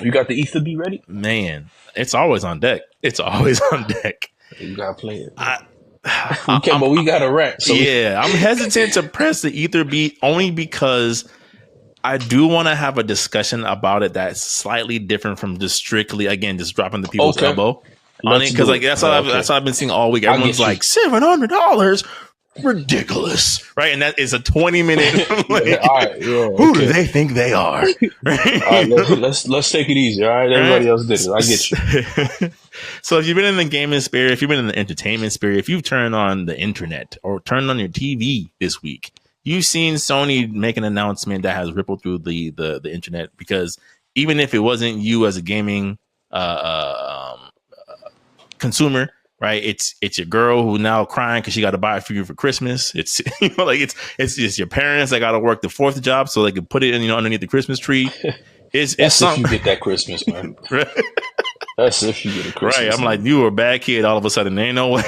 You got the Ether be ready? Man, it's always on deck. It's always on deck. You gotta play it. I, But we got a rant. So I'm hesitant to press the Ether beat only because I do want to have a discussion about it that's slightly different from just strictly, again, just dropping the people's elbow on it. Because like that's what I've been seeing all week. Everyone's like $700, ridiculous, right? And that is a 20-minute. Who do they think they are? Right, let's take it easy. All right, everybody else did it. I get you. So if you've been in the gaming spirit, if you've been in the entertainment spirit, if you've turned on the internet or turned on your TV this week, you've seen Sony make an announcement that has rippled through the internet, because even if it wasn't you as a gaming consumer, right? It's your girl who now crying because she got to buy it for you for Christmas. It's it's your parents that got to work the fourth job so they can put it in underneath the Christmas tree. It's if you get that Christmas, man. Right? That's if you get a Christmas. Right. I'm like, you were a bad kid all of a sudden. There ain't no way.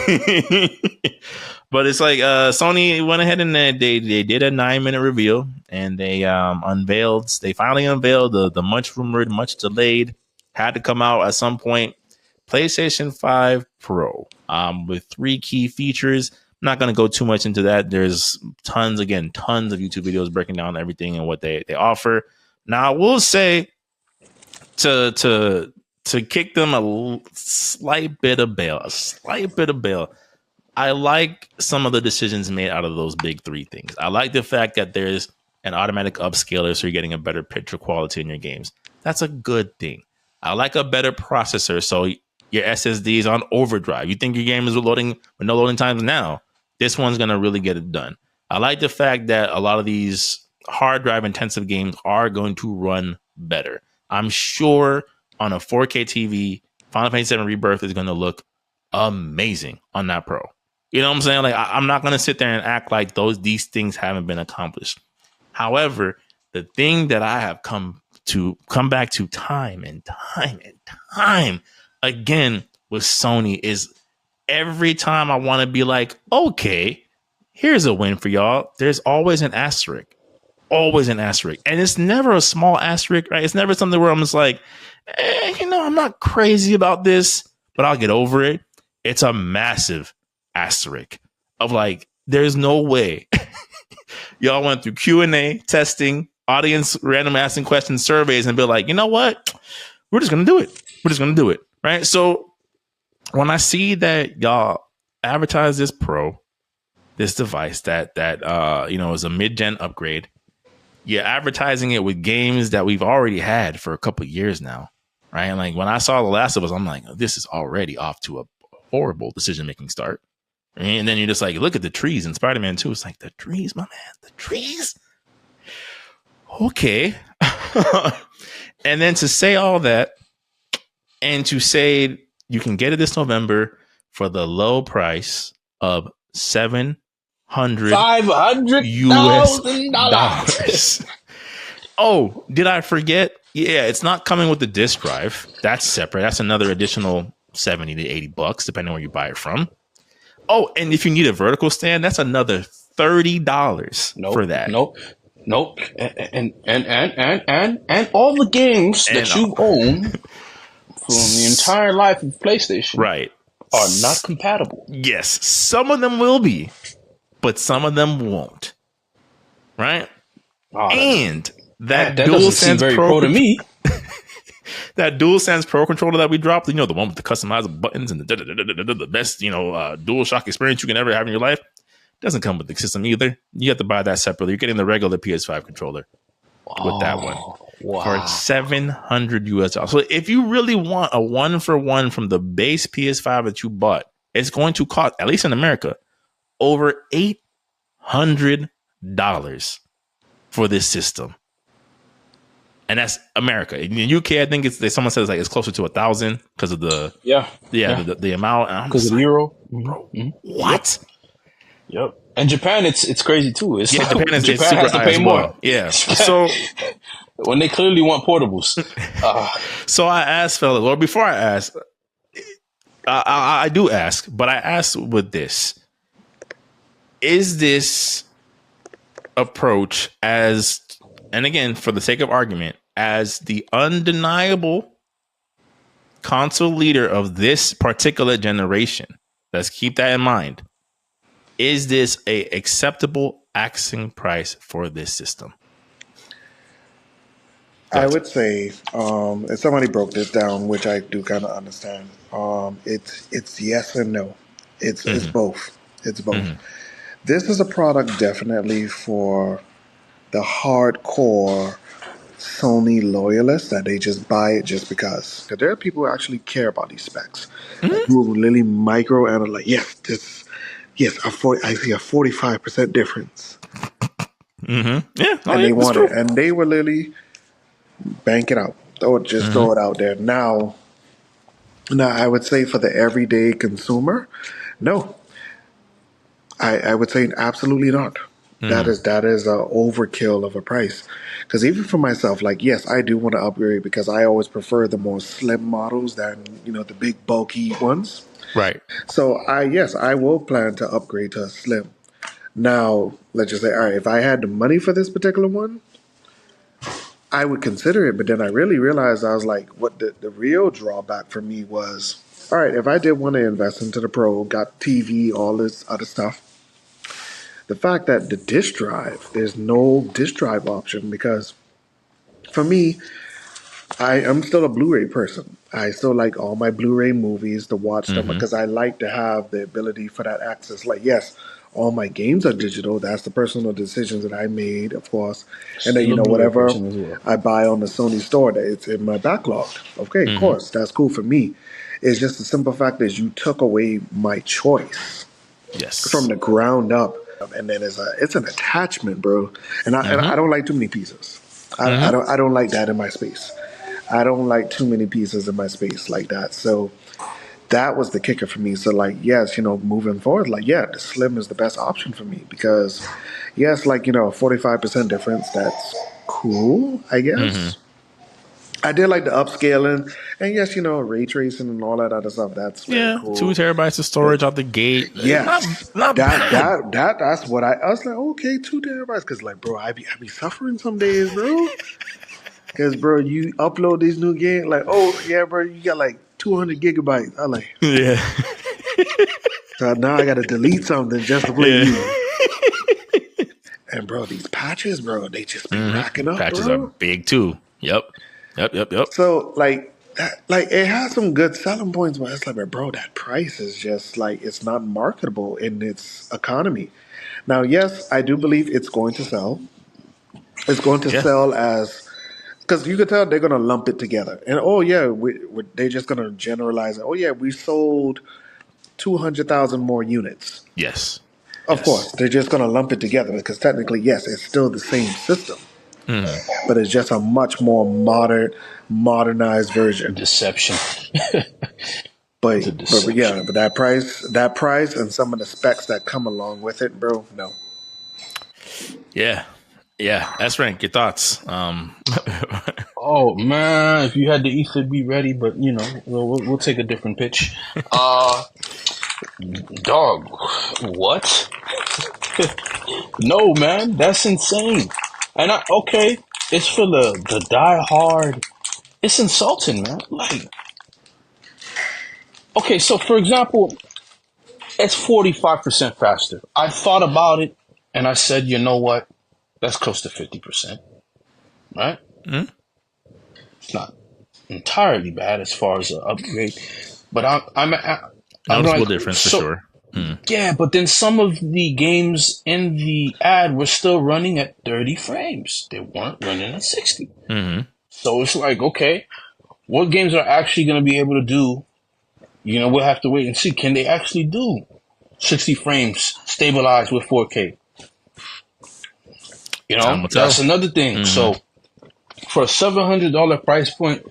But it's like Sony went ahead and they did a 9-minute reveal, and they finally unveiled the much rumored, much delayed, had to come out at some point, PlayStation 5 Pro with 3 key features. I'm not going to go too much into that. There's tons of YouTube videos breaking down everything and what they offer. Now, I will say to kick them a slight bit of bail. I like some of the decisions made out of those big 3 things. I like the fact that there's an automatic upscaler, so you're getting a better picture quality in your games. That's a good thing. I like a better processor, so your SSD is on overdrive. You think your game is loading with no loading times now? This one's going to really get it done. I like the fact that a lot of these hard drive intensive games are going to run better. I'm sure on a 4K TV, Final Fantasy VII Rebirth is going to look amazing on that Pro. You know what I'm saying? Like, I'm not going to sit there and act like these things haven't been accomplished. However, the thing that I have come back to time and time again with Sony is every time I want to be like, okay, here's a win for y'all, there's always an asterisk. Always an asterisk. And it's never a small asterisk, right? It's never something where I'm just like, I'm not crazy about this, but I'll get over it. It's a massive asterisk of like, there's no way y'all went through Q&A, testing, audience random asking questions, surveys, and be like, you know what? We're just going to do it. Right. So when I see that y'all advertise this Pro, this device that is a mid-gen upgrade, you're advertising it with games that we've already had for a couple of years now. Right. And like when I saw The Last of Us, I'm like, this is already off to a horrible decision-making start. And then you're just like, look at the trees in Spider-Man 2. It's like, the trees, my man, the trees. Okay. And then to say all that and to say you can get it this November for the low price of $500,000 US. Oh, did I forget? Yeah, it's not coming with the disc drive. That's separate. That's another additional $70 to $80, depending on where you buy it from. Oh, and if you need a vertical stand, that's another $30 for that. Nope. And all the games that you own from the entire life of PlayStation, right, are not compatible. Yes, some of them will be, but some of them won't. Right? And that DualSense Pro to me. That DualSense Pro controller that we dropped, the one with the customizable buttons and the best, DualShock experience you can ever have in your life, doesn't come with the system either. You have to buy that separately. You're getting the regular PS5 controller with that one for $700 US. So if you really want a 1-for-1 from the base PS5 that you bought, it's going to cost, at least in America, over $800 for this system. And that's America. In the UK, I think someone says like it's closer to 1,000 because of the the amount. Because of the euro. Bro, what? Yep. And Japan, it's crazy too. Japan has to pay more. Well. Yeah. So when they clearly want portables. So I asked fellas, or before I ask, I do ask, but I ask with this: is this approach and again, for the sake of argument, as the undeniable console leader of this particular generation, let's keep that in mind. Is this a acceptable asking price for this system? I would say, if somebody broke this down, which I do kind of understand, it's yes and no. It's both. It's both. This is a product definitely for the hardcore Sony loyalists that they just buy it just because. Because there are people who actually care about these specs, like, who really micro analyze. I see a 45% difference, Yeah, and they want it, and they were literally bank it out. Throw it out there. Now, I would say for the everyday consumer, no. I would say absolutely not. That is a overkill of a price. Because even for myself, like, yes, I do want to upgrade because I always prefer the more slim models than the big bulky ones. Right. So I will plan to upgrade to a slim. Now, let's just say, all right, if I had the money for this particular one, I would consider it, but then I really realized I was like, what the real drawback for me was, all right, if I did want to invest into the Pro, got TV, all this other stuff, the fact that the disk drive, there's no disk drive option because for me, I'm still a Blu-ray person. I still like all my Blu-ray movies to watch them because I like to have the ability for that access. Like, yes, all my games are digital. That's the personal decisions that I made, of course. And then, Still a Blu-ray whatever person as well. I buy on the Sony store, that it's in my backlog. Okay, of course, that's cool for me. It's just the simple fact that you took away my choice from the ground up. And then it's an attachment, bro. And I don't like too many pieces. I don't like that in my space. I don't like too many pieces in my space like that. So that was the kicker for me. So, like, yes, moving forward, like, yeah, the slim is the best option for me because, yes, like, a 45% difference, that's cool, I guess. I did like the upscaling, and yes, ray tracing and all that other stuff. That's very cool. 2 terabytes of storage out the gate. Yes, not bad. That's what I was like. Okay, 2 terabytes, because, like, bro, I be suffering some days, bro. Because, bro, you upload these new games, like, oh yeah, bro, you got like 200 gigabytes. I'm like, Yeah. so now I got to delete something just to play you. And, bro, these patches, bro, they just be racking up. Patches bro. are big too. Yep. So, like, it has some good selling points, but it's like, bro, that price is just like, it's not marketable in its economy. Now, yes, I do believe it's going to sell. It's going to sell as, because you could tell they're going to lump it together. And, oh, yeah, they're just going to generalize it. Oh, yeah, we sold 200,000 more units. Yes. Of course, they're just going to lump it together because technically, yes, it's still the same system. But it's just a much more modernized version. Deception. But that price and some of the specs that come along with it, bro, no. Yeah. That's right. Your thoughts. Oh man, if you had the ether, be ready. But we'll take a different pitch. Dog, what? No, man, that's insane. And it's for the die hard. It's insulting, man. Like, okay, so for example, it's 45% faster. I thought about it and I said, you know what? That's close to 50%, right? It's not entirely bad as far as an upgrade, but I'm noticeable like, difference for sure. Yeah, but then some of the games in the ad were still running at 30 frames. They weren't running at 60. So it's like, okay, what games are actually going to be able to do? We'll have to wait and see. Can they actually do 60 frames stabilized with 4K? That's another thing. So for a $700 price point,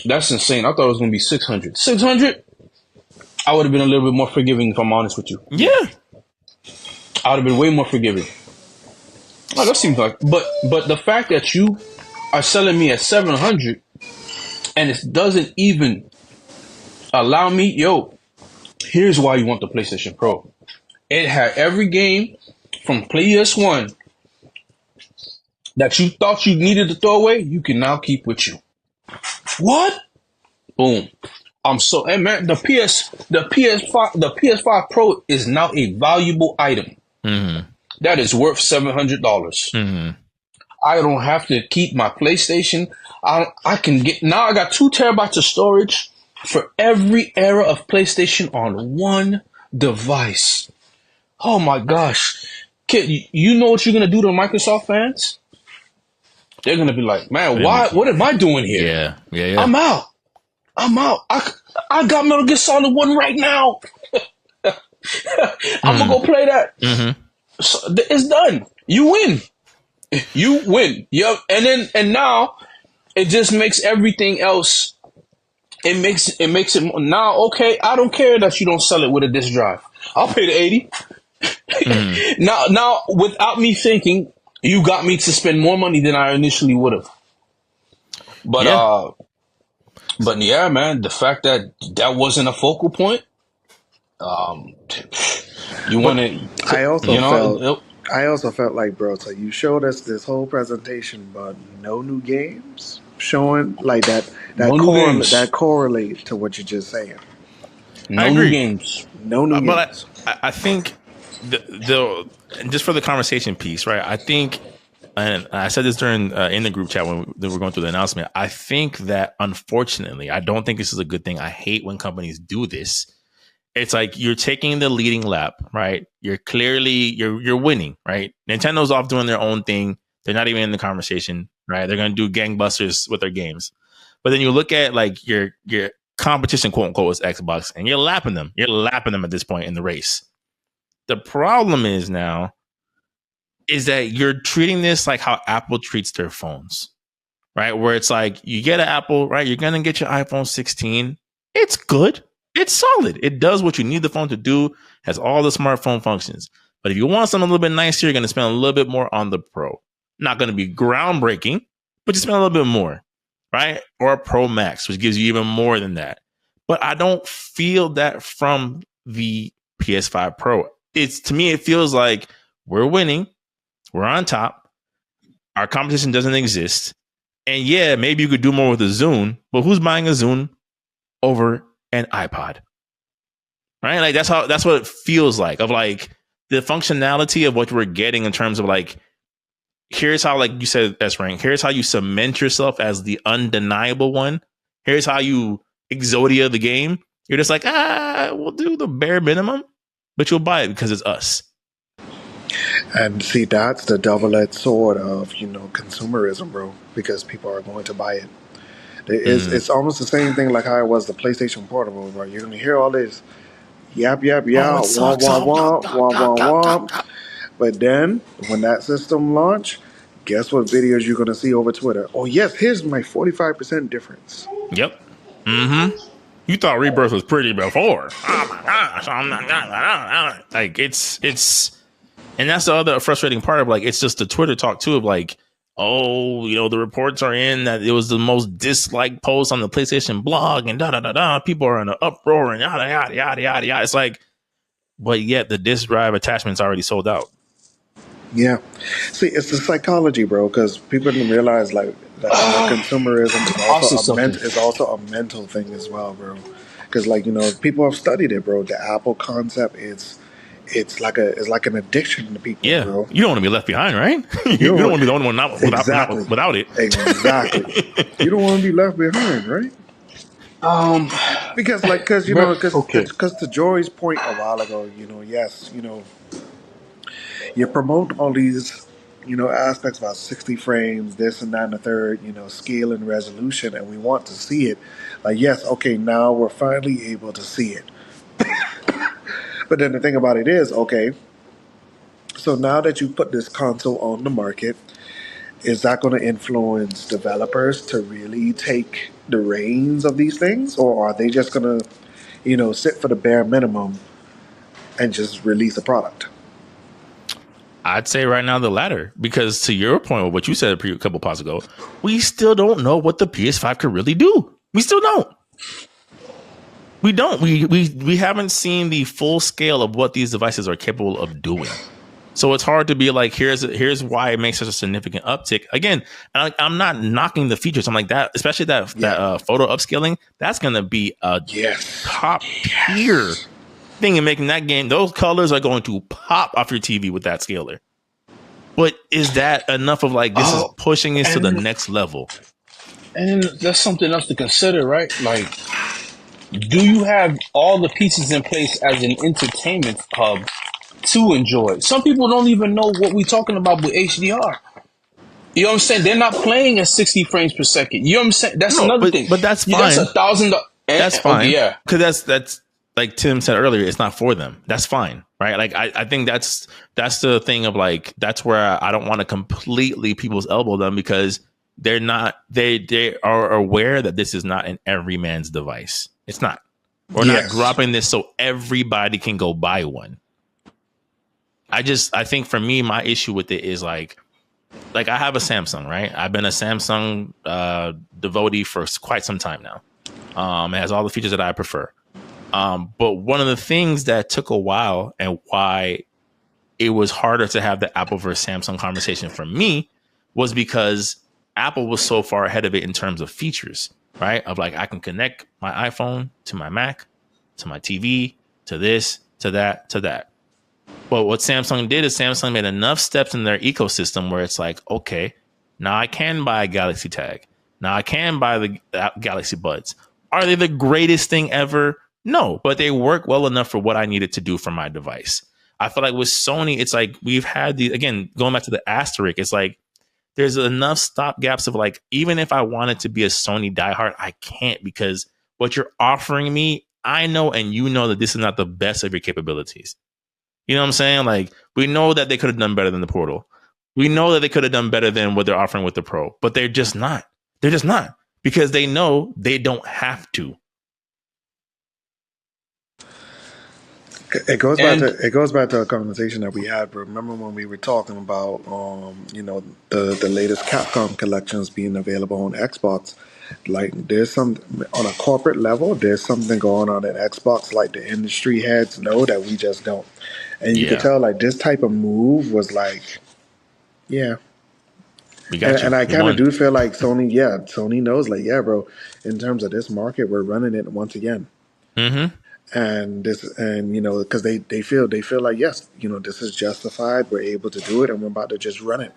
that's insane. I thought it was going to be 600. 600? I would have been a little bit more forgiving, if I'm honest with you. Yeah. I would have been way more forgiving. Oh, that seems like, but the fact that you are selling me at 700 and it doesn't even allow me, here's why you want the PlayStation Pro. It had every game from PS1 that you thought you needed to throw away, you can now keep with you. What? Boom. And man, the PS5 Pro is now a valuable item. That is worth $700. I don't have to keep my PlayStation. I can get now. I got 2 terabytes of storage for every era of PlayStation on one device. Oh my gosh, kid! You know what you're gonna do to Microsoft fans? They're gonna be like, man, why? What am I doing here? Yeah. I'm out. I got Metal Gear Solid 1 right now. I'm gonna go play that. So it's done. You win. You win. Yep. And now it just makes everything else. It makes it now okay. I don't care that you don't sell it with a disc drive. I'll pay the 80. Now, without me thinking, you got me to spend more money than I initially would have. But yeah, man, the fact that wasn't a focal point, you want to. I also felt like, bro, so you showed us this whole presentation, but no new games showing like that correlate to what you're just saying. No new games. No new games. But I think the just for the conversation piece, right? I think, and I said this during in the group chat when we were going through the announcement. I think that unfortunately, I don't think this is a good thing. I hate when companies do this. It's like you're taking the leading lap, right? You're clearly you're winning, right? Nintendo's off doing their own thing. They're not even in the conversation, right? They're going to do gangbusters with their games. But then you look at like your competition, quote unquote, is Xbox, and you're lapping them. You're lapping them at this point in the race. The problem is now is that you're treating this like how Apple treats their phones, right? Where it's like you get an Apple, right? You're going to get your iPhone 16. It's good. It's solid. It does what you need the phone to do, has all the smartphone functions. But if you want something a little bit nicer, you're going to spend a little bit more on the Pro. Not going to be groundbreaking, but you spend a little bit more, right? Or a Pro Max, which gives you even more than that. But I don't feel that from the PS5 Pro. To me, it feels like we're winning. We're on top. Our competition doesn't exist. And yeah, maybe you could do more with a Zune, but who's buying a Zune over an iPod? Right? Like that's what it feels like, of like the functionality of what we're getting in terms of like, here's how, like you said, S-Rank, here's how you cement yourself as the undeniable one. Here's how you Exodia the game. You're just like, we'll do the bare minimum, but you'll buy it because it's us. And see, that's the double-edged sword of, consumerism, bro, because people are going to buy it. It's almost the same thing like how it was the PlayStation Portable, bro. You're going to hear all this yap, wah, wah, wah. But then, when that system launch, guess what videos you're going to see over Twitter? Oh, yes, here's my 45% difference. Yep. You thought Rebirth was pretty before. Oh, my gosh. I'm not. Like, it's... And that's the other frustrating part of, like, it's just the Twitter talk, too, of, like, the reports are in that it was the most disliked post on the PlayStation blog and da-da-da-da. People are in an uproar and yada, yada, yada, yada, yada. It's like, but yet the disk drive attachment's already sold out. Yeah. See, it's the psychology, bro, because people didn't realize, like, that consumerism is also a mental thing as well, bro. Because, like, people have studied it, bro. The Apple concept it's like an addiction to people, bro. You don't want to be left behind, right? you don't want to be the only one without it. Exactly. You don't want to be left behind, right? Because to Jory's point a while ago, yes, you promote all these, aspects about 60 frames, this and that and the third, scale and resolution, and we want to see it. Like, yes, okay, now we're finally able to see it. But then the thing about it is, okay, so now that you put this console on the market, is that going to influence developers to really take the reins of these things? Or are they just going to, sit for the bare minimum and just release a product? I'd say right now the latter, because to your point, what you said a couple pods ago, we still don't know what the PS5 could really do. We still don't. We don't. We haven't seen the full scale of what these devices are capable of doing. So it's hard to be like, here's why it makes such a significant uptick. Again, I'm not knocking the features. I'm like that, especially that photo upscaling. That's going to be a top tier thing in making that game. Those colors are going to pop off your TV with that scaler. But is that enough of like, this is pushing this to the next level? And that's something else to consider, right? Like, do you have all the pieces in place as an entertainment hub to enjoy? Some people don't even know what we're talking about with HDR. You know what I'm saying? They're not playing at 60 frames per second. You know what I'm saying? That's another thing. But that's fine. That's $1,000. That's fine. Okay, yeah. Because that's like Tim said earlier, it's not for them. That's fine. Right. Like, I think that's the thing of like, that's where I don't want to completely people's elbow them, because they're not, they are aware that this is not an every man's device. It's not. We're not dropping this so everybody can go buy one. I think for me, my issue with it is like I have a Samsung, right? I've been a Samsung devotee for quite some time now. It has all the features that I prefer. But one of the things that took a while and why it was harder to have the Apple versus Samsung conversation for me was because Apple was so far ahead of it in terms of features, right? Of like, I can connect my iPhone to my Mac, to my TV, to this, to that, to that. But what Samsung did is Samsung made enough steps in their ecosystem where it's like, okay, now I can buy a Galaxy Tag. Now I can buy the Galaxy Buds. Are they the greatest thing ever? No, but they work well enough for what I needed to do for my device. I feel like with Sony, it's like we've had again, going back to the asterisk, it's like there's enough stop gaps of like, even if I wanted to be a Sony diehard, I can't, because what you're offering me, I know and you know that this is not the best of your capabilities. You know what I'm saying? Like, we know that they could have done better than the Portal. We know that they could have done better than what they're offering with the Pro, but they're just not. They're just not, because they know they don't have to. It goes back to a conversation that we had. Remember when we were talking about the latest Capcom collections being available on Xbox? Like, there's some on a corporate level, there's something going on at Xbox, like the industry heads know that we just don't. And you could tell like this type of move was like, yeah. We got you. And I kind of do feel like Sony knows, like, yeah, bro, in terms of this market, we're running it once again. Mm-hmm. And because they feel like, yes, this is justified, we're able to do it, and we're about to just run it.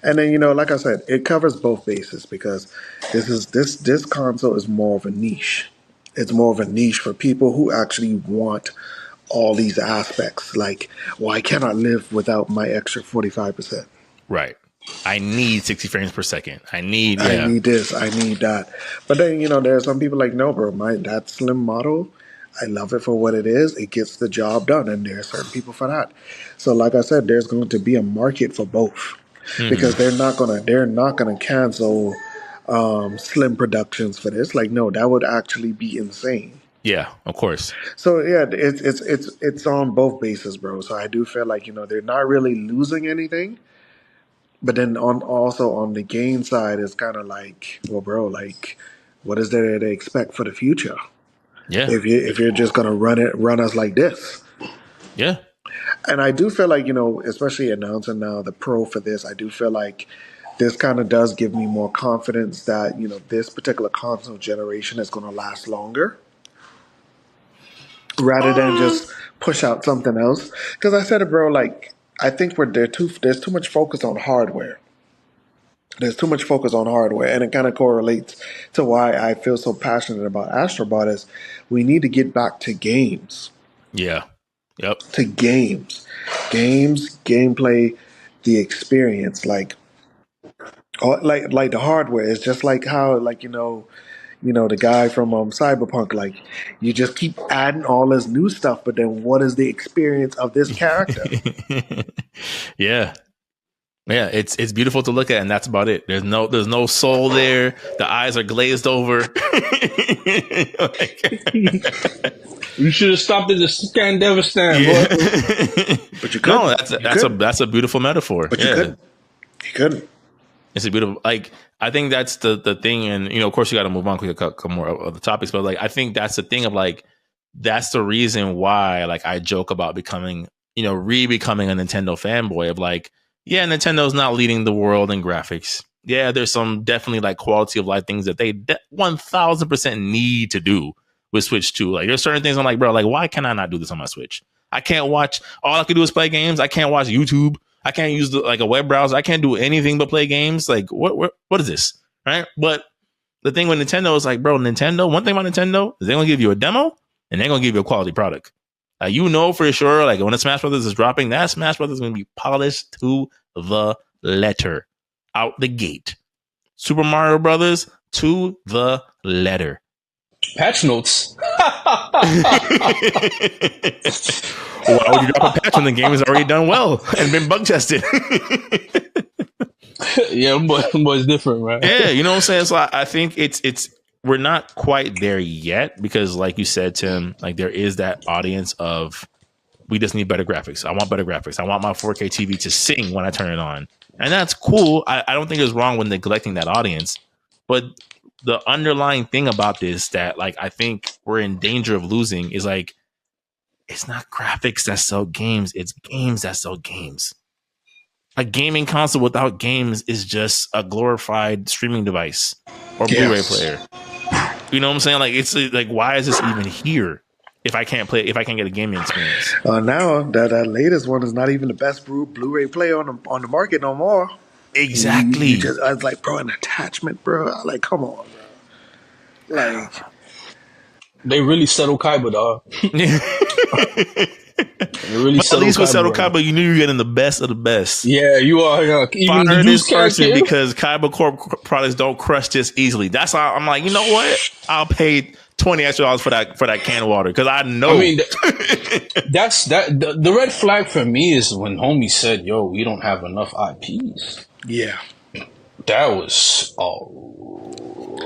And then, like I said, it covers both bases, because this console is more of a niche. It's more of a niche for people who actually want all these aspects. Like, well, I cannot live without my extra 45%. Right. I need 60 frames per second. I need this. I need that. But then, there are some people like, no, bro, that slim model, I love it for what it is. It gets the job done. And there are certain people for that. So like I said, there's going to be a market for both, because they're not gonna cancel slim productions for this. Like, no, that would actually be insane. Yeah, of course. So yeah, it's on both bases, bro. So I do feel like, they're not really losing anything. But then also on the gain side, it's kind of like, well, bro, like, what is there to expect for the future? Yeah. If you're just gonna run us like this. Yeah. And I do feel like, especially announcing now the Pro for this, I do feel like this kind of does give me more confidence that, this particular console generation is going to last longer, rather than just push out something else. Because I said it, bro, like, I think there's too much focus on hardware. There's too much focus on hardware, and it kind of correlates to why I feel so passionate about Astrobot. Is we need to get back to games. Yeah. Yep. To games, gameplay, the experience, like the hardware. It's just like how, like, the guy from Cyberpunk, like, you just keep adding all this new stuff, but then what is the experience of this character? Yeah. Yeah, it's beautiful to look at, and that's about it. There's no soul there. The eyes are glazed over. You should have stopped at the Scandevistan, boy. But you couldn't. No, that's a beautiful metaphor. But you couldn't. It's a beautiful, like, I think that's the thing, and of course you got to move on quick, a couple more of the topics, but like, I think that's the thing of like, that's the reason why, like, I joke about becoming re-becoming a Nintendo fanboy of like, yeah, Nintendo's not leading the world in graphics. Yeah, there's some definitely like quality of life things that they 1000% need to do with Switch 2. Like there's certain things I'm like, bro, like why can I not do this on my Switch? I can't watch, all I can do is play games. I can't watch YouTube. I can't use like a web browser. I can't do anything but play games. Like what is this? Right? But the thing with Nintendo is like, bro, Nintendo, one thing about Nintendo is they're going to give you a demo and they're going to give you a quality product. For sure, like when a Smash Brothers is dropping, that Smash Brothers is going to be polished to the letter out the gate. Super Mario Brothers to the letter. Patch notes. Why would you drop a patch when the game is already done well and been bug tested? Yeah, boy's different, right? Yeah, you know what I'm saying? So I think it's we're not quite there yet because, like you said, Tim, like there is that audience of we just need better graphics. I want better graphics. I want my 4K TV to sing when I turn it on. And that's cool. I don't think it's wrong with neglecting that audience. But the underlying thing about this that like I think we're in danger of losing is like it's not graphics that sell games, it's games that sell games. A gaming console without games is just a glorified streaming device or Blu-ray player. You know what I'm saying? Like it's like why is this even here if I can't get a gaming experience? Now that latest one is not even the best Blu-ray player on the market no more. Exactly. I was like, bro, an attachment, bro. Like, come on, bro. Like, they really settled Kaiba, dog. Really but at least with Settle Kaiba, you knew you were getting the best of the best. Yeah, you are. Even Fire this person because Kaiba Corp products don't crush this easily. That's how I'm like, you know what? I'll pay $20 extra for that canned water because I know. I mean, that's the red flag for me is when homie said, "Yo, we don't have enough IPs." Yeah, that was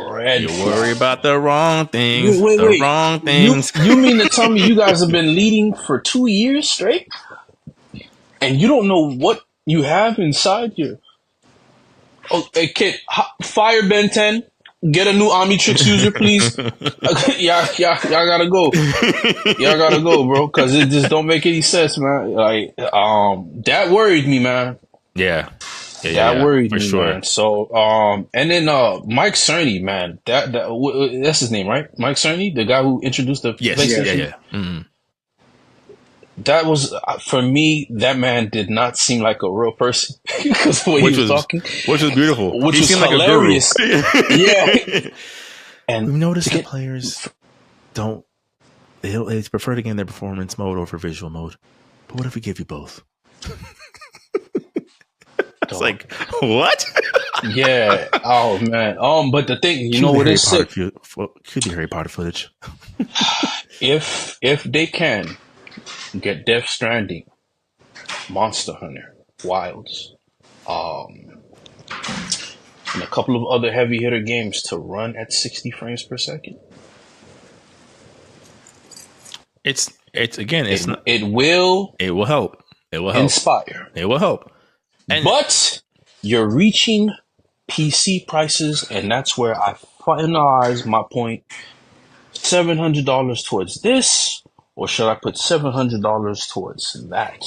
red. You worry about the wrong things. Wrong things. You mean to tell me you guys have been leading for 2 years straight, and you don't know what you have inside your? Oh, hey kid, fire Ben 10. Get a new Omnitrix user, please. y'all gotta go. Y'all gotta go, bro, because it just don't make any sense, man. Like, that worried me, man. Yeah. That worried me, sure. man. So, and then Mike Cerny, man, that's his name, right? Mike Cerny, the guy who introduced the PlayStation. Yeah. Mm-hmm. That was for me. That man did not seem like a real person because the way he was talking, which was beautiful, which he was seemed hilarious. Like a guru. Yeah, and we've noticed that players they prefer to get in their performance mode over visual mode. But what if we give you both? It's like, what? Yeah. Oh man. But the thing, you know what is sick? Could be Harry Potter footage. If they can get Death Stranding, Monster Hunter, Wilds, and a couple of other heavy hitter games to run at 60 frames per second. It will help. It will help. Inspire. It will help. But you're reaching PC prices, and that's where I finalize my point. $700 towards this, or should I put $700 towards that?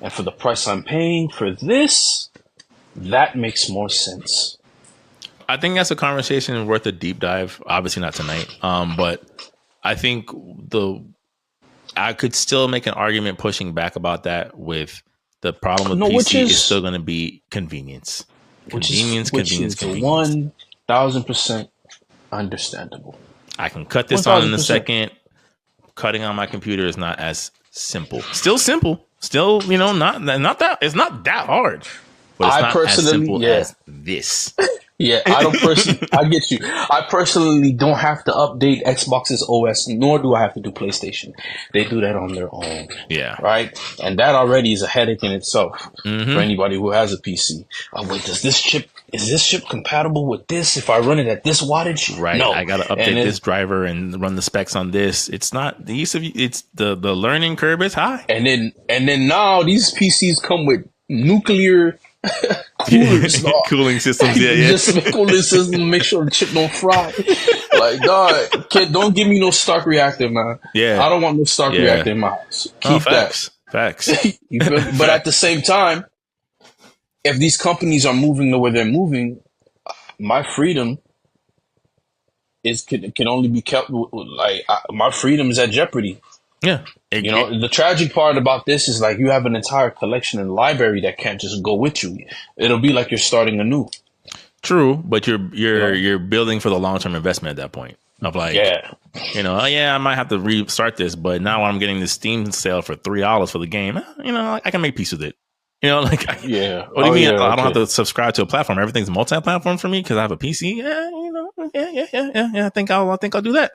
And for the price I'm paying for this, that makes more sense. I think that's a conversation worth a deep dive. Obviously not tonight, but I think I could still make an argument pushing back about that with the problem with PC is still going to be convenience. Convenience. 1,000% understandable. I can cut this 1,000%. On in a second. Cutting on my computer is not as simple. Still simple. Still, not that. It's not that hard. But it's not as simple as this. Yeah, I get you. I personally don't have to update Xbox's OS, nor do I have to do PlayStation. They do that on their own. Yeah. Right? And that already is a headache in itself for anybody who has a PC. Oh, wait, is this chip compatible with this if I run it at this wattage? Right. No. I got to update this driver and run the specs on this. It's not the learning curve is high. And then now these PCs come with nuclear cooling systems. Yeah. Just cooling system, make sure the chip don't fry. Like, dog, kid, don't give me no stock reactor, man. Yeah, I don't want no stock reactor in my house. Keep that. Facts. You feel me? But at the same time, if these companies are moving the way they're moving, my freedom can only be kept like my freedom is at jeopardy. Yeah. You know, the tragic part about this is like you have an entire collection and library that can't just go with you. It'll be like you're starting anew. True, but you're building for the long term investment at that point. Of like, you know, oh yeah, I might have to restart this, but now I'm getting this Steam sale for $3 for the game. You know, I can make peace with it. You know, like, what do you mean? I don't have to subscribe to a platform. Everything's multi-platform for me because I have a PC. Yeah, you know, yeah. I think I'll do that.